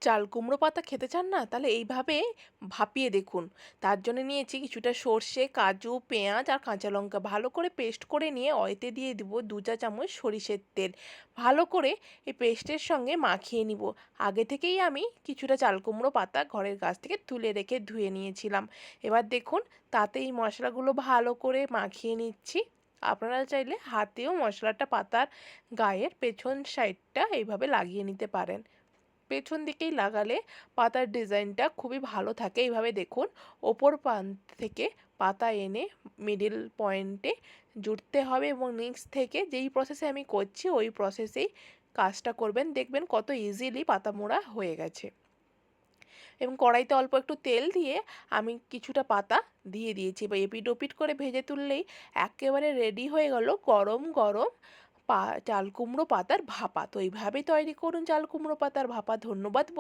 চাল কুমড়ো পাতা খেতে চান না? তাহলে এইভাবে ভাপিয়ে দেখুন। তার জন্য নিয়েছি কিছুটা সর্ষে, কাজু, পেঁয়াজ আর কাঁচা লঙ্কা ভালো করে পেস্ট করে নিয়ে অয়েতে দিয়ে দিব 2 চা চামচ সরিষের তেল। ভালো করে এই পেস্টের সঙ্গে মাখিয়ে নিব। আগে থেকেই আমি কিছুটা চাল কুমড়ো পাতা ঘরের গাছ থেকে তুলে রেখে ধুয়ে নিয়েছিলাম। এবার দেখুন তাতে এই মশলাগুলো ভালো করে মাখিয়ে নিচ্ছি। আপনারা চাইলে হাতেও মশলাটা পাতার গায়ের পেছন সাইডটা এইভাবে লাগিয়ে নিতে পারেন। পেছন দিকেই লাগালে পাতার ডিজাইনটা খুবই ভালো থাকে। এইভাবে দেখুন ওপর প্রান্ত থেকে পাতা এনে মিডিল পয়েন্টে জুড়তে হবে এবং নিচ থেকে যেই প্রসেসে আমি করছি ওই প্রসেসেই কাজটা করবেন, দেখবেন কত ইজিলি পাতা মোড়া হয়ে গেছে। এবং কড়াইতে অল্প একটু তেল দিয়ে আমি কিছুটা পাতা দিয়ে দিয়েছি, বা এপিট ওপিট করে ভেজে তুললেই একেবারে রেডি হয়ে গেল গরম গরম চাল কুমড়ো পাতার ভাপা। তো এইভাবেই তৈরি করুন চাল কুমড়ো পাতার ভাপা। ধন্যবাদ।